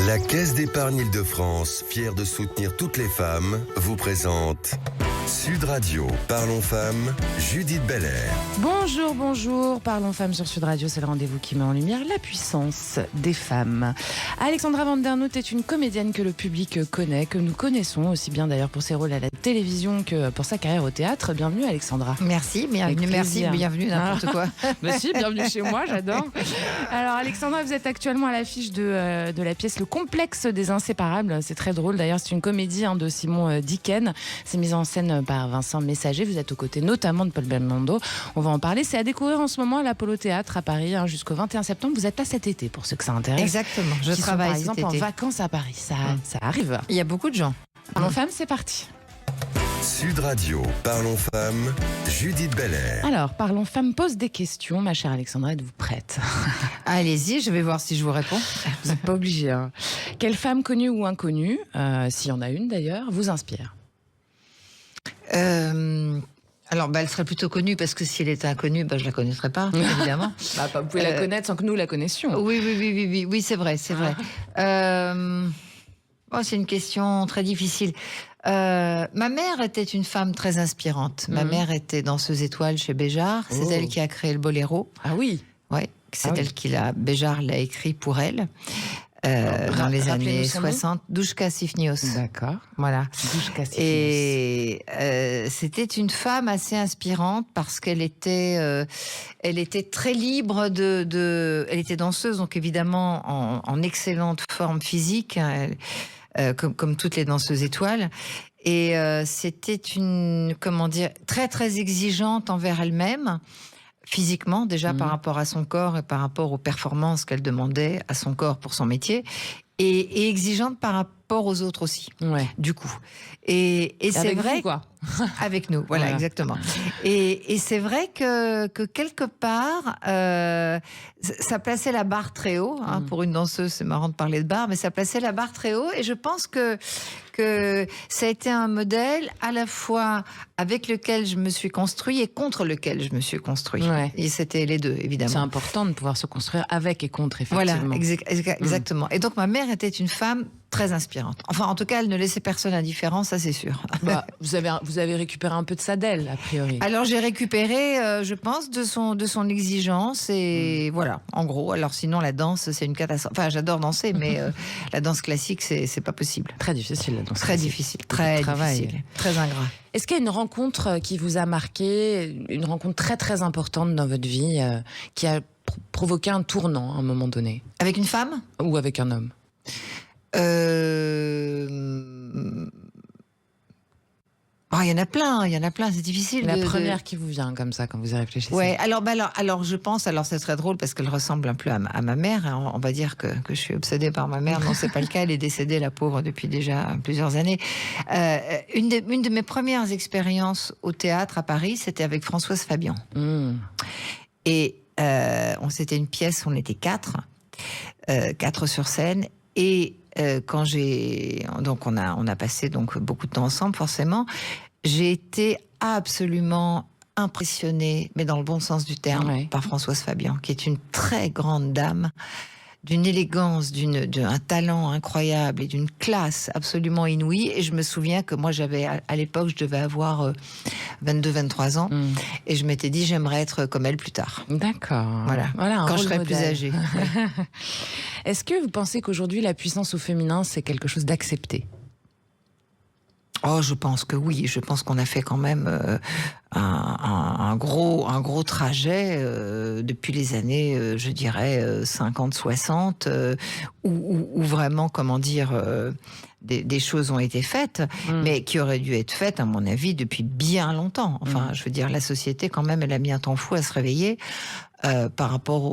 La Caisse d'épargne Île-de-France, fière de soutenir toutes les femmes, vous présente Sud Radio. Parlons femmes, Judith Belair. Bonjour, Parlons femmes sur Sud Radio, c'est le rendez-vous qui met en lumière la puissance des femmes. Alexandra Van Der Noot est une comédienne que le public connaît, que nous connaissons aussi bien d'ailleurs pour ses rôles à la télévision que pour sa carrière au théâtre. Bienvenue Alexandra. Merci, bienvenue n'importe quoi. Bah si, bienvenue chez moi, j'adore. Alors Alexandra, vous êtes actuellement à l'affiche de la pièce Le Complexe des Inséparables. C'est très drôle d'ailleurs, c'est une comédie de Simon Dicken. C'est mis en scène par Vincent Messager. Vous êtes aux côtés notamment de Paul Belmondo. On va en parler. C'est à découvrir en ce moment à l'Apollo Théâtre à Paris jusqu'au 21 septembre. Vous êtes là cet été pour ceux que ça intéresse. Exactement, je travaille par exemple cet été. En vacances à Paris. Ça arrive. Il y a beaucoup de gens. Parlons femmes, c'est parti. Sud Radio, Parlons femmes, Judith Belair. Alors, Parlons femmes pose des questions. Ma chère Alexandra, êtes-vous prête? Allez-y, je vais voir si je vous réponds. Vous n'êtes pas obligée. Quelle femme connue ou inconnue, s'il y en a une d'ailleurs, vous inspire? Alors, elle serait plutôt connue, parce que si elle était inconnue, je la connaîtrais pas, évidemment. Vous pouvez la connaître sans que nous la connaissions. Oui, c'est vrai. C'est une question très difficile. Ma mère était une femme très inspirante. Ma mère était danseuse étoile chez Béjart. C'est elle qui a créé le boléro. Ah oui. Ouais, c'est elle qui Béjart l'a écrit pour elle. Dans les années 60, Douchka Sifnios. D'accord. Voilà. Douchka Sifnios. Et c'était une femme assez inspirante parce qu'elle était très libre elle était danseuse, donc évidemment en excellente forme physique, comme toutes les danseuses étoiles. Et c'était très très exigeante envers elle-même. Physiquement, déjà par rapport à son corps et par rapport aux performances qu'elle demandait à son corps pour son métier, et exigeante par rapport aux autres aussi, du coup. Et c'est vrai... quoi. Avec nous, voilà. Exactement. Et c'est vrai que quelque part, ça plaçait la barre très haut. Pour une danseuse, c'est marrant de parler de barre, mais ça plaçait la barre très haut. Et je pense que ça a été un modèle à la fois avec lequel je me suis construit et contre lequel je me suis construit. Et c'était les deux, évidemment. C'est important de pouvoir se construire avec et contre, effectivement. Voilà, exactement. Et donc ma mère était une femme très inspirante. Enfin, en tout cas, elle ne laissait personne indifférent, ça c'est sûr. Vous avez récupéré un peu de ça d'elle, a priori. Alors j'ai récupéré, je pense, de son exigence, et voilà, en gros. Alors sinon, la danse, c'est une catastrophe. Enfin, j'adore danser, mais la danse classique, c'est pas possible. Très difficile, la danse très classique. Difficile, très difficile, très ingrat. Est-ce qu'il y a une rencontre qui vous a marqué, une rencontre très très importante dans votre vie, qui a provoqué un tournant à un moment donné? Avec une femme? Ou avec un homme? Il y en a plein, c'est difficile. La première qui vous vient comme ça quand vous y réfléchissez. Ouais, alors je pense, c'est très drôle parce qu'elle ressemble un peu à ma mère. On va dire que je suis obsédée par ma mère. Non, c'est pas le cas. Elle est décédée, la pauvre, depuis déjà plusieurs années. Une de mes premières expériences au théâtre à Paris, c'était avec Françoise Fabian. Et c'était une pièce, on était quatre sur scène. Et quand on a passé beaucoup de temps ensemble, forcément, j'ai été absolument impressionnée, mais dans le bon sens du terme, par Françoise Fabian, qui est une très grande dame, d'une élégance, d'un talent incroyable et d'une classe absolument inouïe. Et je me souviens que moi, à l'époque, je devais avoir 22-23 ans. Et je m'étais dit, j'aimerais être comme elle plus tard. D'accord. Voilà quand je serai plus âgée. Est-ce que vous pensez qu'aujourd'hui, la puissance au féminin, c'est quelque chose d'accepté? Je pense que oui. Je pense qu'on a fait quand même un gros trajet depuis les années, je dirais, 50-60, où vraiment, des choses ont été faites, mais qui auraient dû être faites, à mon avis, depuis bien longtemps. Enfin, je veux dire, la société, quand même, elle a mis un temps fou à se réveiller par rapport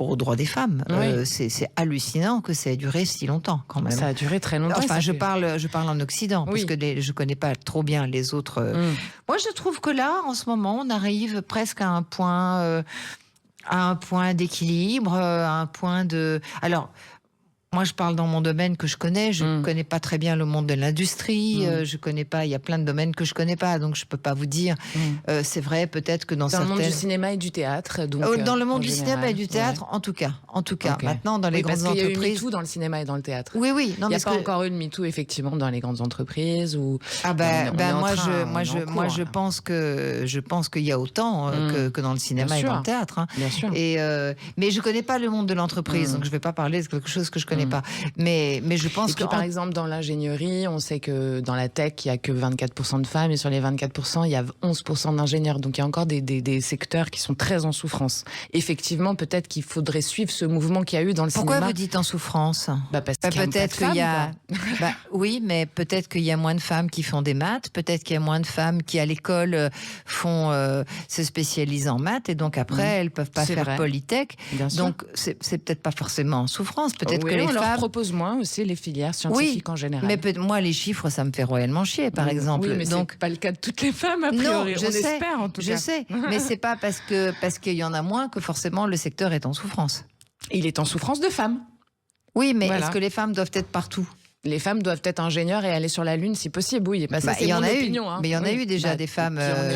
aux droits des femmes. C'est hallucinant que ça ait duré si longtemps, quand même. Ça a duré très longtemps. Enfin, je parle en Occident, parce que je connais pas trop bien les autres. Moi, je trouve que là, en ce moment, on arrive presque à un point d'équilibre, à un point de... Alors, Moi, je parle dans mon domaine que je connais. Je ne connais pas très bien le monde de l'industrie. Je connais pas. Il y a plein de domaines que je connais pas, donc je peux pas vous dire. C'est vrai, peut-être que dans le monde du certaines... cinéma et du théâtre. Donc, dans le monde en du général, cinéma et du théâtre, en tout cas. Ok. Maintenant, dans les grandes parce qu'il y a eu entreprises, MeToo dans le cinéma et dans le théâtre. oui. Non, Il n'y mais a pas encore eu de MeToo effectivement dans les grandes entreprises ou. Moi, je pense qu'il y a autant que dans le cinéma et dans le théâtre. Hein. Bien sûr. Mais je connais pas le monde de l'entreprise, donc je vais pas parler de quelque chose que je connais pas. Mais je pense que par exemple dans l'ingénierie, on sait que dans la tech, il y a que 24% de femmes et sur les 24%, il y a 11% d'ingénieurs. Donc il y a encore des secteurs qui sont très en souffrance. Effectivement, peut-être qu'il faudrait suivre ce mouvement qu'il y a eu dans le cinéma. Pourquoi vous dites en souffrance ? Parce qu'il y a peut-être qu'il y a oui, mais peut-être qu'il y a moins de femmes qui font des maths, peut-être qu'il y a moins de femmes qui à l'école se spécialisent en maths et donc après elles peuvent pas faire Polytech. Donc c'est peut-être pas forcément en souffrance, peut-être que les on femmes leur propose moins aussi les filières scientifiques en général. Mais moi les chiffres ça me fait royalement chier par exemple. Oui, mais donc c'est pas le cas de toutes les femmes a priori. Non, on espère en tout cas. Je sais, mais c'est pas parce qu'il y en a moins que forcément le secteur est en souffrance. Il est en souffrance de femmes. Oui, mais est-ce que les femmes doivent être partout ? Les femmes doivent être ingénieures et aller sur la Lune si possible, oui. Il y en a eu, mais il y en a eu déjà des femmes. Il y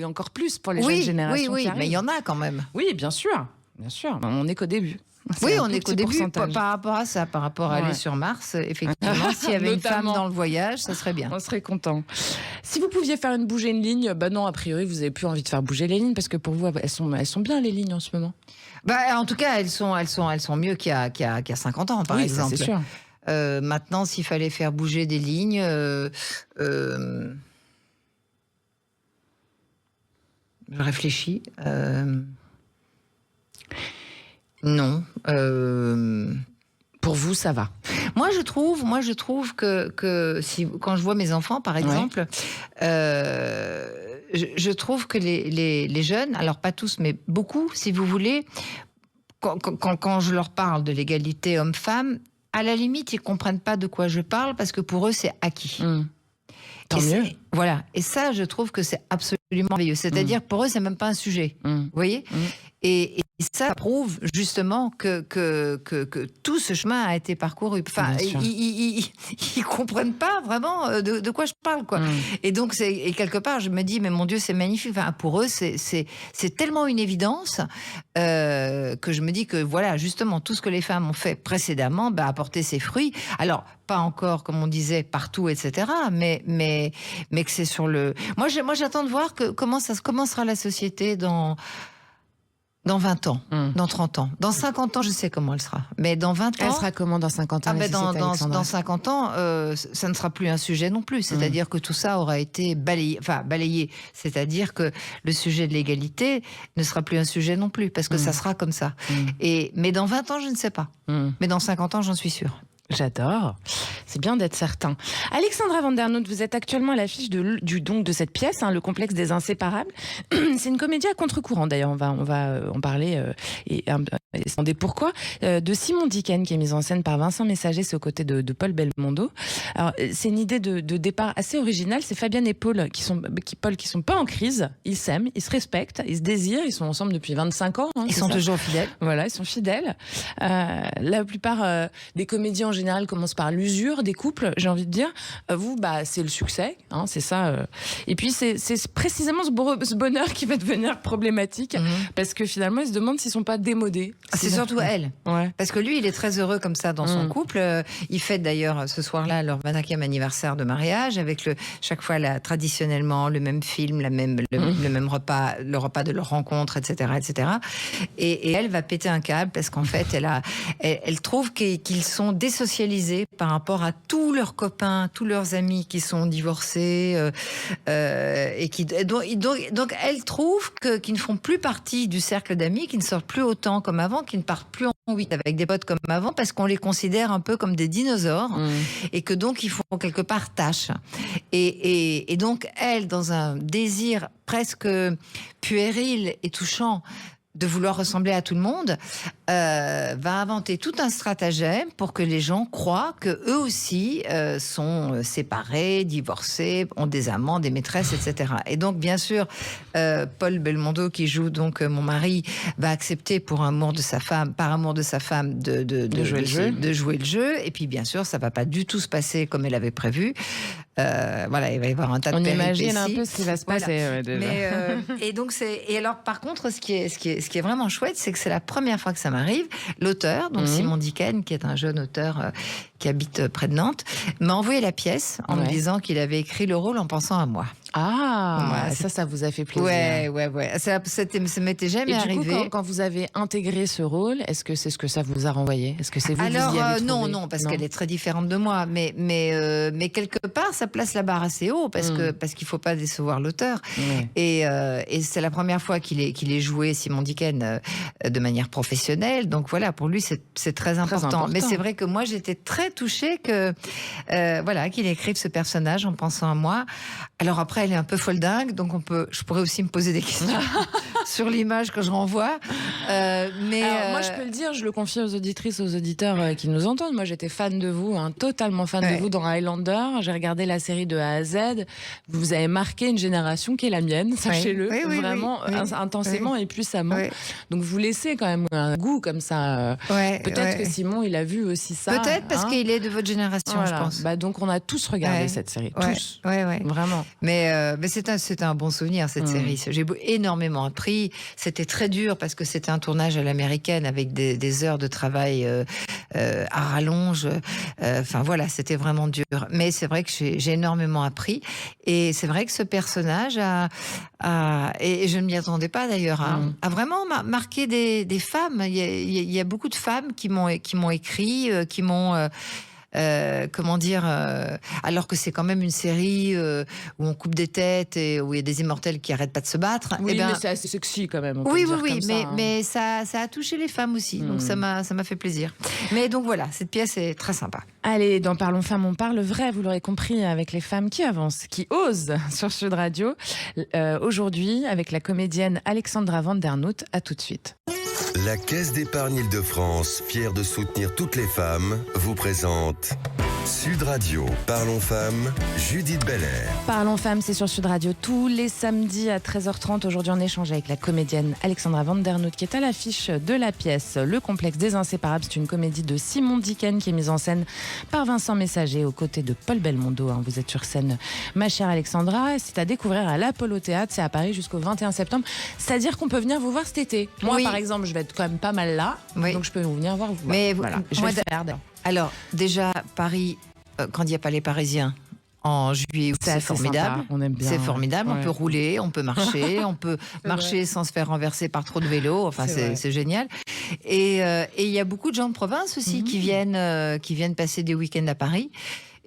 en a encore plus pour les jeunes générations. Oui, mais il y en a quand même. Oui, bien sûr. On n'est qu'au début. Oui, on est qu'au début par rapport à ça, par rapport à aller sur Mars. Effectivement, s'il y avait une femme dans le voyage, ça serait bien. On serait content. Si vous pouviez faire bouger une ligne, non, a priori, vous n'avez plus envie de faire bouger les lignes parce que pour vous, elles sont bien les lignes en ce moment. En tout cas, elles sont mieux qu'il y a 50 ans, par exemple. Ça, c'est sûr. Maintenant, s'il fallait faire bouger des lignes, je réfléchis. Non. Pour vous, ça va. Moi, je trouve que quand je vois mes enfants, par exemple, je trouve que les jeunes, alors pas tous, mais beaucoup, si vous voulez, quand je leur parle de l'égalité homme-femme, à la limite, ils comprennent pas de quoi je parle parce que pour eux, c'est acquis. Tant mieux. Voilà. Et ça, je trouve que c'est absolument merveilleux. C'est-à-dire que pour eux, c'est même pas un sujet. Vous voyez ? Et ça prouve justement que tout ce chemin a été parcouru. Enfin, ils comprennent pas vraiment de quoi je parle, quoi. Et donc, et quelque part, je me dis, mais mon Dieu, c'est magnifique. Enfin, pour eux, c'est tellement une évidence que je me dis que voilà, justement, tout ce que les femmes ont fait précédemment a porté ses fruits. Alors, pas encore, comme on disait, partout, etc. Mais que c'est sur le... Moi, j'attends de voir comment sera la société dans 20 ans, dans 30 ans. Dans 50 ans, je sais comment elle sera. Mais dans 20 ans... Elle sera comment dans 50 ans dans 50 ans, ça ne sera plus un sujet non plus. C'est-à-dire que tout ça aura été balayé. C'est-à-dire que le sujet de l'égalité ne sera plus un sujet non plus, parce que ça sera comme ça. Mais dans 20 ans, je ne sais pas. Mais dans 50 ans, j'en suis sûre. J'adore. C'est bien d'être certain. Alexandra Vandernoot, vous êtes actuellement à l'affiche de cette pièce, Le complexe des inséparables. C'est une comédie à contre-courant, d'ailleurs. On va en parler et se demander pourquoi. De Simon Dicken, qui est mise en scène par Vincent Messager, c'est aux côtés de Paul Belmondo. Alors, c'est une idée de départ assez originale. C'est Fabienne et Paul qui sont pas en crise. Ils s'aiment, ils se respectent, ils se désirent. Ils sont ensemble depuis 25 ans. Ils sont toujours fidèles. Voilà, ils sont fidèles. La plupart des comédies en général commencent par l'usure des couples, j'ai envie de dire. Vous, c'est le succès, c'est ça. Et puis, c'est précisément ce bonheur qui va devenir problématique, parce que finalement, ils se demandent s'ils sont pas démodés. C'est surtout elle. Ouais. Parce que lui, il est très heureux comme ça dans son couple. Il fête d'ailleurs ce soir-là leur 25e anniversaire de mariage, avec chaque fois traditionnellement le même film, le même repas, le repas de leur rencontre, etc. etc. Et elle va péter un câble parce qu'en fait, elle trouve qu'ils sont désocialisés par rapport à tous leurs copains, tous leurs amis qui sont divorcés donc elle trouve qu'ils ne font plus partie du cercle d'amis, qu'ils ne sortent plus autant comme avant, qu'ils ne partent plus en week avec des potes comme avant parce qu'on les considère un peu comme des dinosaures et que donc ils font quelque part tâche. Et donc elle, dans un désir presque puéril et touchant de vouloir ressembler à tout le monde, va inventer tout un stratagème pour que les gens croient que eux aussi sont séparés, divorcés, ont des amants, des maîtresses, etc. Et donc, bien sûr, Paul Belmondo, qui joue donc mon mari, va accepter par amour de sa femme, de jouer le jeu. Et puis, bien sûr, ça va pas du tout se passer comme elle avait prévu. Voilà, il va y avoir un tas de péripéties. On imagine un peu ce qui va se passer. Déjà. Et donc et alors par contre, ce qui est vraiment chouette, c'est que c'est la première fois que ça m'arrive. L'auteur, donc Simon Dicken, qui est un jeune auteur qui habite près de Nantes, m'a envoyé la pièce en me disant qu'il avait écrit le rôle en pensant à moi. Ah, ça vous a fait plaisir. Ouais. Ça m'était jamais arrivé. Et du coup, quand vous avez intégré ce rôle, est-ce que c'est ce que ça vous a renvoyé? Est-ce que c'est vous Alors, qui y avez trouvé? non, parce qu'elle est très différente de moi. Mais quelque part, ça place la barre assez haut parce qu'il faut pas décevoir l'auteur. Et c'est la première fois qu'il est joué, Simon Dicken, de manière professionnelle. Donc voilà, pour lui, c'est très important. Mais c'est vrai que moi, j'étais très touchée qu'il écrive ce personnage en pensant à moi. Alors après, elle est un peu folle dingue, donc je pourrais aussi me poser des questions sur l'image que je renvoie. Moi, je peux le dire, je le confie aux auditrices, aux auditeurs qui nous entendent. Moi, j'étais fan de vous, totalement fan de vous dans Highlander. J'ai regardé la série de A à Z. Vous avez marqué une génération qui est la mienne, sachez-le, vraiment intensément et puissamment. Donc, vous laissez quand même un goût comme ça. Peut-être que Simon, il a vu aussi ça. Peut-être parce qu'il est de votre génération, je pense. Donc, on a tous regardé cette série, tous. Vraiment. Mais c'est un bon souvenir, cette série. J'ai énormément appris. C'était très dur parce que c'était un tournage à l'américaine avec des heures de travail à rallonge. Enfin voilà, c'était vraiment dur. Mais c'est vrai que j'ai énormément appris. Et c'est vrai que ce personnage et je ne m'y attendais pas d'ailleurs, a vraiment marqué des femmes. Il y a beaucoup de femmes qui m'ont écrit, qui m'ont... alors que c'est quand même une série où on coupe des têtes et où il y a des immortels qui arrêtent pas de se battre. Oui, mais c'est assez sexy quand même. Mais ça a touché les femmes aussi, donc ça m'a fait plaisir. Mais donc voilà, cette pièce est très sympa. Allez, dans Parlons Femmes, on parle vrai, vous l'aurez compris, avec les femmes qui avancent, qui osent sur Sud Radio. Aujourd'hui, avec la comédienne Alexandra Vandernoot. À tout de suite. La Caisse d'épargne Île-de-France, fière de soutenir toutes les femmes, vous présente Sud Radio. Parlons Femmes, Judith Belair. Parlons Femmes, c'est sur Sud Radio tous les samedis à 13h30. Aujourd'hui, on échange avec la comédienne Alexandra Vandernoot qui est à l'affiche de la pièce Le Complexe des Inséparables. C'est une comédie de Simon Dicken qui est mise en scène par Vincent Messager aux côtés de Paul Belmondo. Vous êtes sur scène, ma chère Alexandra. C'est à découvrir à l'Apollo Théâtre. C'est à Paris jusqu'au 21 septembre. C'est-à-dire qu'on peut venir vous voir cet été. Moi, par exemple, je vais être quand même pas mal là. Donc, je peux venir voir vous. Mais voilà, je vais le faire. Alors, déjà, Paris, quand il n'y a pas les Parisiens, en juillet, c'est formidable. On aime bien. C'est formidable. On peut rouler, on peut marcher, on peut marcher sans se faire renverser par trop de vélos. Enfin, c'est génial. Et il y a beaucoup de gens de province aussi qui viennent passer des week-ends à Paris.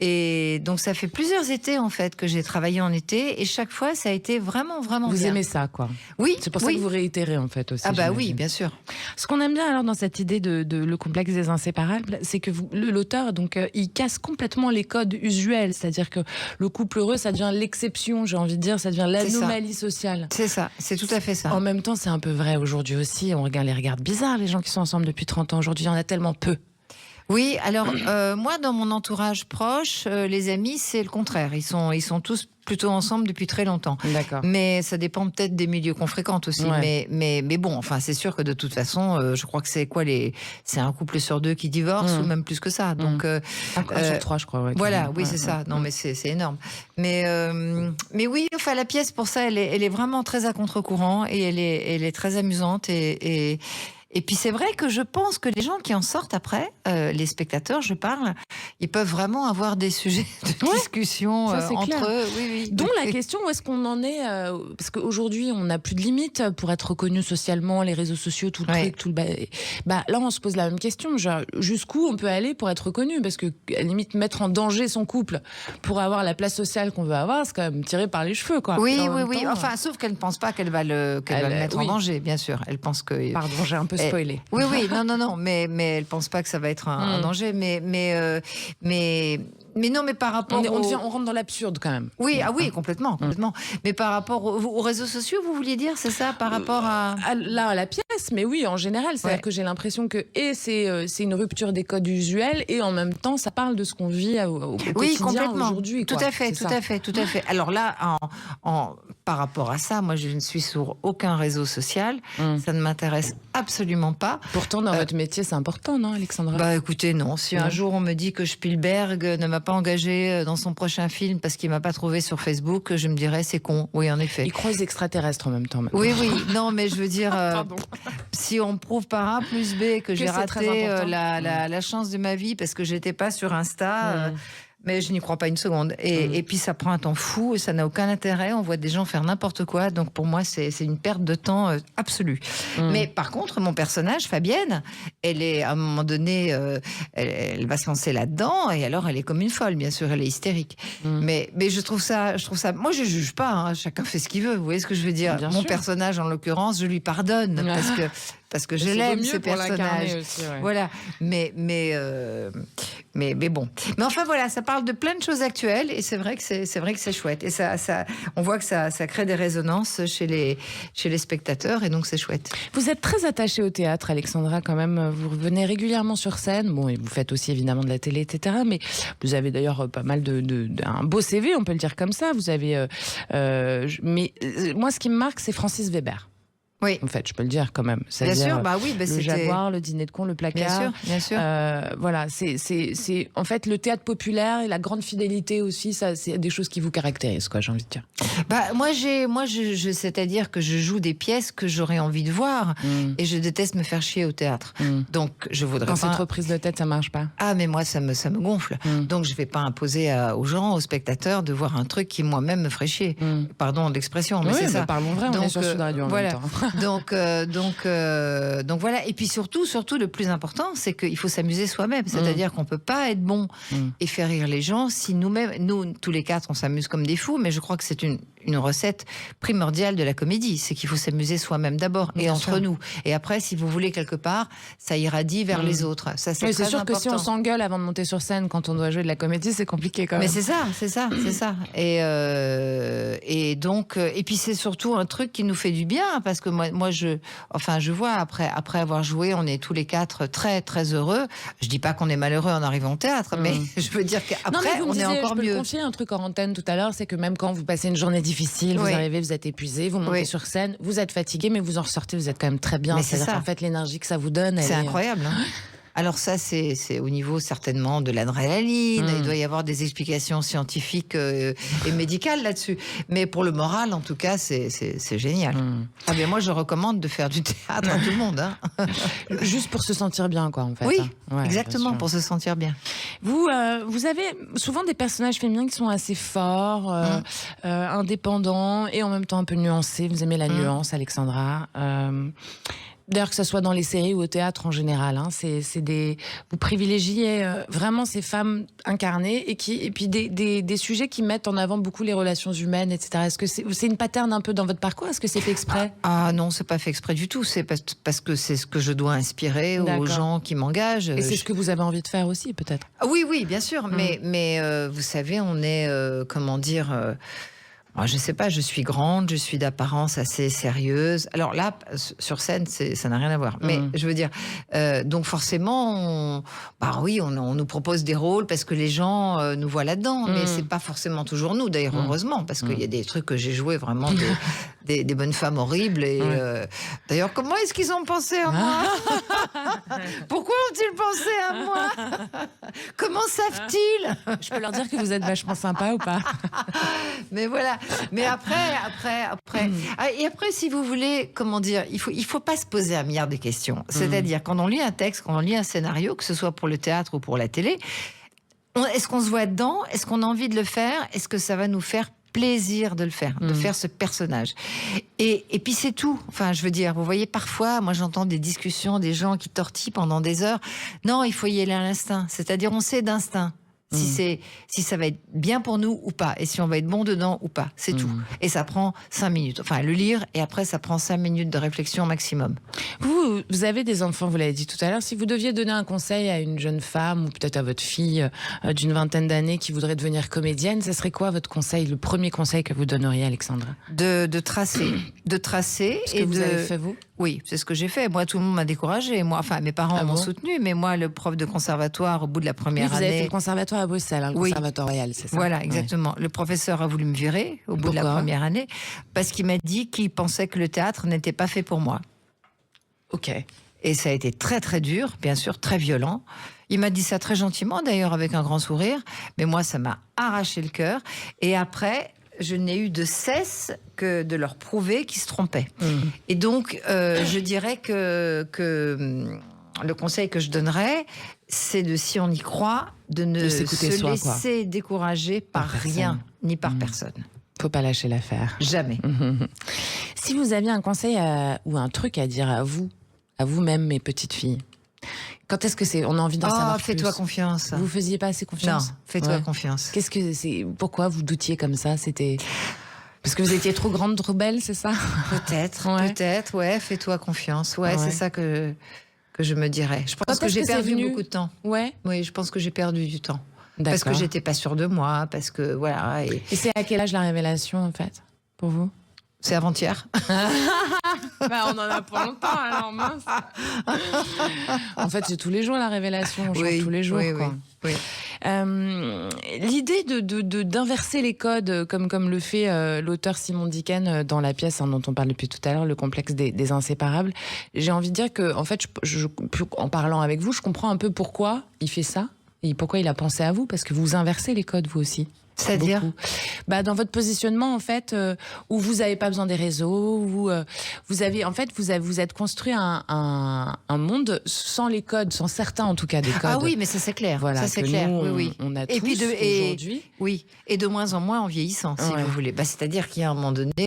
Et donc, ça fait plusieurs étés, en fait, que j'ai travaillé en été. Et chaque fois, ça a été vraiment bien. Vous aimez ça, quoi. Oui. C'est pour ça que vous réitérez, en fait, aussi. Ah bah oui, bien sûr. Ce qu'on aime bien, alors, dans cette idée de Le Complexe des Inséparables, c'est que l'auteur, donc, il casse complètement les codes usuels. C'est-à-dire que le couple heureux, ça devient l'exception, j'ai envie de dire. Ça devient l'anomalie sociale. C'est ça. C'est tout à fait ça. En même temps, c'est un peu vrai aujourd'hui aussi. On les regarde bizarres, les gens qui sont ensemble depuis 30 ans. Aujourd'hui, il y en a tellement peu. Oui, alors moi, dans mon entourage proche, les amis, c'est le contraire. Ils sont tous plutôt ensemble depuis très longtemps. D'accord. Mais ça dépend peut-être des milieux qu'on fréquente aussi. Mais bon, enfin, c'est sûr que de toute façon, je crois que c'est un couple sur 2 qui divorce ou même plus que ça. Donc un sur 3, je crois. Voilà, oui, c'est ça. Non, mais c'est énorme. Mais oui, enfin, la pièce pour ça, elle est vraiment très à contre-courant et elle est très amusante et puis c'est vrai que je pense que les gens qui en sortent après, les spectateurs, je parle, ils peuvent vraiment avoir des sujets de discussion entre eux. Oui. Dont la question, où est-ce qu'on en est parce qu'aujourd'hui, on n'a plus de limites pour être reconnu socialement, les réseaux sociaux, tout le truc, tout le là, on se pose la même question. Genre, jusqu'où on peut aller pour être reconnu? Parce que, à la limite, mettre en danger son couple pour avoir la place sociale qu'on veut avoir, c'est quand même tiré par les cheveux, quoi. Oui. Enfin, sauf qu'elle ne pense pas qu'elle va le mettre en danger, bien sûr. Elle pense que... Pardon, j'ai un peu spoilé. Oui, non, mais elle pense pas que ça va être un danger, mais non, mais par rapport on rentre dans l'absurde quand même. Oui, complètement. Mais par rapport aux réseaux sociaux, vous vouliez dire, c'est ça, par rapport à la pièce, pièce, mais oui, en général. C'est-à-dire que j'ai l'impression que c'est une rupture des codes usuels et en même temps, ça parle de ce qu'on vit au quotidien aujourd'hui. Tout à fait. Alors là, par rapport à ça, moi, je ne suis sur aucun réseau social. Ça ne m'intéresse absolument pas. Pourtant, dans votre métier, c'est important, non, Alexandra? Bah écoutez, non. Si un jour on me dit que Spielberg ne m'a pas engagé dans son prochain film parce qu'il m'a pas trouvé sur Facebook, je me dirais c'est con. Oui, en effet. Il croit aux extraterrestres en même temps. Maintenant. Oui. Non, mais je veux dire, si on me prouve par A plus B que j'ai raté la chance de ma vie parce que j'étais pas sur Insta. Mais je n'y crois pas une seconde. Et puis ça prend un temps fou et ça n'a aucun intérêt. On voit des gens faire n'importe quoi. Donc pour moi, c'est une perte de temps absolue. Mais par contre, mon personnage, Fabienne, elle est à un moment donné, elle va se lancer là-dedans et alors elle est comme une folle. Bien sûr, elle est hystérique. Mais je trouve ça. Moi, je juge pas. Hein. Chacun fait ce qu'il veut. Vous voyez ce que je veux dire? Mon personnage, en l'occurrence, je lui pardonne parce que je l'aime, ce personnage. Aussi, Voilà. Mais bon. Mais enfin voilà, ça parle de plein de choses actuelles et c'est vrai que c'est chouette. Et ça, on voit que ça crée des résonances chez les spectateurs et donc c'est chouette. Vous êtes très attachée au théâtre, Alexandra, quand même. Vous revenez régulièrement sur scène. Bon, et vous faites aussi évidemment de la télé, etc. Mais vous avez d'ailleurs pas mal un beau CV, on peut le dire comme ça. Vous avez, mais moi, ce qui me marque, c'est Francis Weber. Oui. En fait, je peux le dire quand même. Bien sûr, le Jaguar, le Dîner de cons, le Placard. Bien sûr. Voilà, c'est en fait le théâtre populaire et la grande fidélité aussi. Ça, c'est des choses qui vous caractérisent, quoi. J'ai envie de dire. C'est-à-dire que je joue des pièces que j'aurais envie de voir et je déteste me faire chier au théâtre. Donc, je voudrais Quand cette reprise de tête, ça marche pas. Ah, mais moi, ça me gonfle. Donc, je vais pas imposer aux gens, aux spectateurs, de voir un truc qui moi-même me ferait chier. Pardon de l'expression, mais c'est ça. Parlons vrai. On est sur Sud Radio en même temps. Donc voilà. Et puis surtout, le plus important, c'est qu'il faut s'amuser soi-même. C'est-à-dire qu'on peut pas être bon et faire rire les gens si nous-mêmes, nous tous les quatre, on s'amuse comme des fous. Mais je crois que c'est une recette primordiale de la comédie, c'est qu'il faut s'amuser soi-même d'abord et entre nous. Et après, si vous voulez quelque part, ça irradie vers les autres. Ça, c'est très sûr important. Que si on s'engueule avant de monter sur scène quand on doit jouer de la comédie, c'est compliqué quand même. Mais c'est ça. Et donc, et puis c'est surtout un truc qui nous fait du bien parce que moi, je vois après avoir joué, on est tous les quatre très très heureux. Je dis pas qu'on est malheureux en arrivant au théâtre, mais je veux dire qu'après on est encore mieux. Je peux confier un truc en antenne tout à l'heure, c'est que même quand vous passez une journée difficile, vous arrivez, vous êtes épuisé, vous montez sur scène, vous êtes fatigué, mais vous en ressortez, vous êtes quand même très bien. Mais c'est ça. En fait, l'énergie que ça vous donne, c'est incroyable. Hein. Alors ça, c'est au niveau certainement de l'adrénaline. Il doit y avoir des explications scientifiques et médicales là-dessus. Mais pour le moral, en tout cas, c'est génial. Ah bien, moi, je recommande de faire du théâtre à tout le monde. Hein. Juste pour se sentir bien, quoi, en fait. Oui, exactement, pour se sentir bien. Vous avez souvent des personnages féminins qui sont assez forts, indépendants et en même temps un peu nuancés. Vous aimez la nuance, Alexandra. D'ailleurs, que ce soit dans les séries ou au théâtre en général, hein, vous privilégiez vraiment ces femmes incarnées et puis des sujets qui mettent en avant beaucoup les relations humaines, etc. Est-ce que c'est une pattern un peu dans votre parcours? Est-ce que c'est fait exprès? Ah non, c'est pas fait exprès du tout. C'est parce que c'est ce que je dois inspirer aux gens qui m'engagent. Et c'est ce que vous avez envie de faire aussi, peut-être? Oui, bien sûr. Mais vous savez, on est, comment dire... je sais pas, je suis grande, je suis d'apparence assez sérieuse. Alors là, sur scène, ça n'a rien à voir. Mais je veux dire, donc forcément, on nous propose des rôles parce que les gens nous voient là-dedans. Mais c'est pas forcément toujours nous, d'ailleurs, heureusement, parce qu'il y a des trucs que j'ai joués vraiment des bonnes femmes horribles. Et d'ailleurs, comment est-ce qu'ils ont pensé à moi? Pourquoi ont-ils pensé à moi? Comment savent-ils? Je peux leur dire que vous êtes vachement sympa ou pas? Mais voilà. Mais après. Et après, si vous voulez, comment dire, il faut pas se poser un milliard de questions. C'est-à-dire, quand on lit un texte, quand on lit un scénario, que ce soit pour le théâtre ou pour la télé, est-ce qu'on se voit dedans? Est-ce qu'on a envie de le faire? Est-ce que ça va nous faire plaisir de le faire, de faire ce personnage. Et puis c'est tout. Enfin, je veux dire, vous voyez, parfois, moi j'entends des discussions, des gens qui tortillent pendant des heures. Non, il faut y aller à l'instinct. C'est-à-dire, on sait d'instinct. Si ça va être bien pour nous ou pas, et si on va être bon dedans ou pas, c'est tout. Et ça prend 5 minutes. Enfin, le lire, et après, ça prend 5 minutes de réflexion maximum. Vous avez des enfants, vous l'avez dit tout à l'heure. Si vous deviez donner un conseil à une jeune femme, ou peut-être à votre fille d'une vingtaine d'années qui voudrait devenir comédienne, ce serait quoi votre conseil, le premier conseil que vous donneriez, Alexandra? De tracer. Ce que vous avez fait, vous? Oui, c'est ce que j'ai fait. Moi, tout le monde m'a découragée. Moi, enfin, mes parents m'ont soutenue, mais moi, le prof de conservatoire, au bout de la première année... Vous avez fait le conservatoire à Bruxelles, le conservatoire royal, c'est ça? Voilà, exactement. Le professeur a voulu me virer au bout de la première année, parce qu'il m'a dit qu'il pensait que le théâtre n'était pas fait pour moi. Ok. Et ça a été très, très dur, bien sûr, très violent. Il m'a dit ça très gentiment, d'ailleurs, avec un grand sourire. Mais moi, ça m'a arraché le cœur. Et après... je n'ai eu de cesse que de leur prouver qu'ils se trompaient. Et donc, je dirais que le conseil que je donnerais, c'est de, si on y croit, de ne se laisser décourager par rien, ni par personne. Faut pas lâcher l'affaire. Jamais. Si vous aviez un conseil ou un truc à dire à vous-même, mes petites filles, quand est-ce que c'est? On a envie d'en savoir plus. Fais-toi confiance. Vous faisiez pas assez confiance? Non, fais-toi confiance. Qu'est-ce que c'est? Pourquoi vous doutiez comme ça? C'était parce que vous étiez trop grande, trop belle, c'est ça? Peut-être, ouais. Fais-toi confiance. Ouais, c'est ça que je me dirais. Je pense que j'ai perdu beaucoup de temps. Ouais. Oui, je pense que j'ai perdu du temps. D'accord. Parce que j'étais pas sûre de moi, parce que voilà. Et c'est à quel âge la révélation, en fait, pour vous? C'est avant-hier. On en a pas longtemps, alors mince. En fait, c'est tous les jours la révélation. On change tous les jours. Oui. L'idée d'inverser les codes, comme le fait l'auteur Simon Dicken dans la pièce dont on parle depuis tout à l'heure, le complexe des inséparables. J'ai envie de dire que, en fait, en parlant avec vous, je comprends un peu pourquoi il fait ça et pourquoi il a pensé à vous, parce que vous inversez les codes vous aussi. C'est-à-dire dans votre positionnement, en fait, où vous n'avez pas besoin des réseaux, où vous êtes construit un monde sans les codes, sans certains en tout cas des codes. Ah oui, mais ça c'est clair. Voilà, ça c'est clair. Oui. On a tous aujourd'hui. Oui, et de moins en moins en vieillissant, si vous voulez. C'est-à-dire qu'à un moment donné,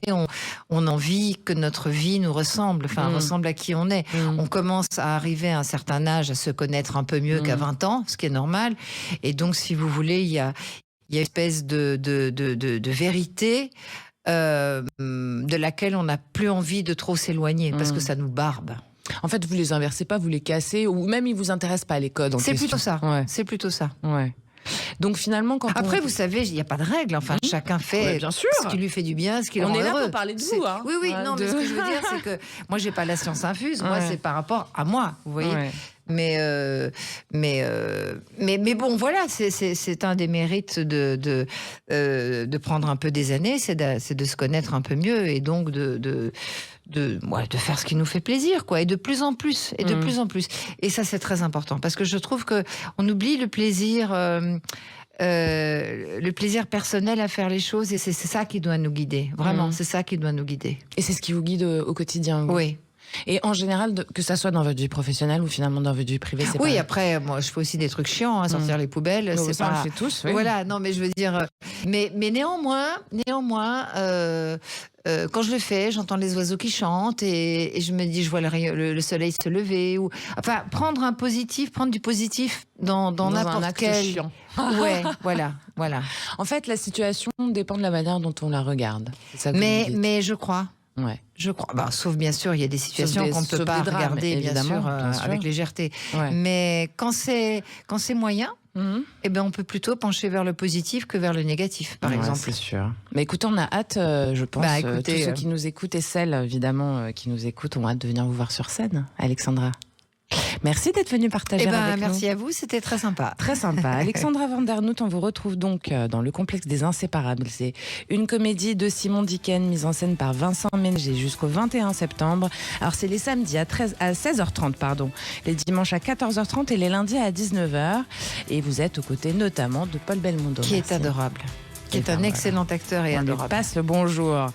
on a envie que notre vie nous ressemble, ressemble à qui on est. On commence à arriver à un certain âge, à se connaître un peu mieux qu'à 20 ans, ce qui est normal. Et donc, si vous voulez, il y a une espèce de vérité de laquelle on n'a plus envie de trop s'éloigner, parce que ça nous barbe. En fait, vous les inversez pas, vous les cassez, ou même ils vous intéressent pas les codes en question. C'est plutôt ça. Ouais. C'est plutôt ça. Ouais. Donc finalement, après, vous savez, il n'y a pas de règle. Enfin, chacun fait bien sûr. ce qui lui fait du bien, ce qui le rend heureux. On est là pour parler de vous. Hein. Oui, non, mais ce que je veux dire, c'est que moi, j'ai pas la science infuse. Moi, c'est par rapport à moi, vous voyez. Mais bon, voilà, c'est un des mérites de prendre un peu des années, c'est de se connaître un peu mieux, et donc de faire ce qui nous fait plaisir, quoi, et de plus en plus, et de plus en plus. Et ça, c'est très important, parce que je trouve que on oublie le plaisir personnel à faire les choses, et c'est ça qui doit nous guider. Vraiment, c'est ça qui doit nous guider. Et c'est ce qui vous guide au quotidien, vous. Oui. Et en général, que ça soit dans votre vie professionnelle ou finalement dans votre vie privée, c'est pareil. Après, moi, je fais aussi des trucs chiants, sortir les poubelles. C'est ça, on le fait tous. Oui. Voilà, non, mais je veux dire, mais néanmoins, quand je le fais, j'entends les oiseaux qui chantent et je me dis, je vois le soleil se lever, ou enfin prendre du positif dans n'importe quel. Chiant. Ouais, voilà. En fait, la situation dépend de la manière dont on la regarde. C'est ça que mais je crois. Ouais. Je crois. Sauf bien sûr, il y a des situations qu'on ne peut pas regarder, bien sûr, avec légèreté. Ouais. Mais quand c'est moyen, eh ben on peut plutôt pencher vers le positif que vers le négatif, par exemple. C'est sûr. Mais écoutez, on a hâte, je pense, tous ceux qui nous écoutent et celles, évidemment, qui nous écoutent ont hâte de venir vous voir sur scène, Alexandra. Merci d'être venue partager avec nous. Merci à vous, c'était très sympa. Très sympa. Alexandra Vandernoot, on vous retrouve donc dans le complexe des inséparables. C'est une comédie de Simon Dicken, mise en scène par Vincent Ménger jusqu'au 21 septembre. Alors c'est les samedis à 16h30, les dimanches à 14h30 et les lundis à 19h. Et vous êtes aux côtés notamment de Paul Belmondo. Qui est adorable. Qui est un excellent acteur et adorable. On lui passe le bonjour.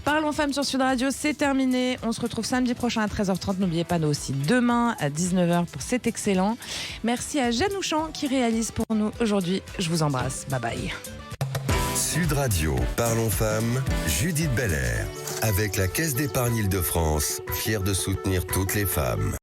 Parlons Femmes sur Sud Radio, c'est terminé. On se retrouve samedi prochain à 13h30. N'oubliez pas, nous aussi demain à 19h pour C'est excellent. Merci à Jeanne Houchan qui réalise pour nous aujourd'hui. Je vous embrasse. Bye bye. Sud Radio, Parlons Femmes, Judith Belair. Avec la Caisse d'épargne Île-de-France, fière de soutenir toutes les femmes.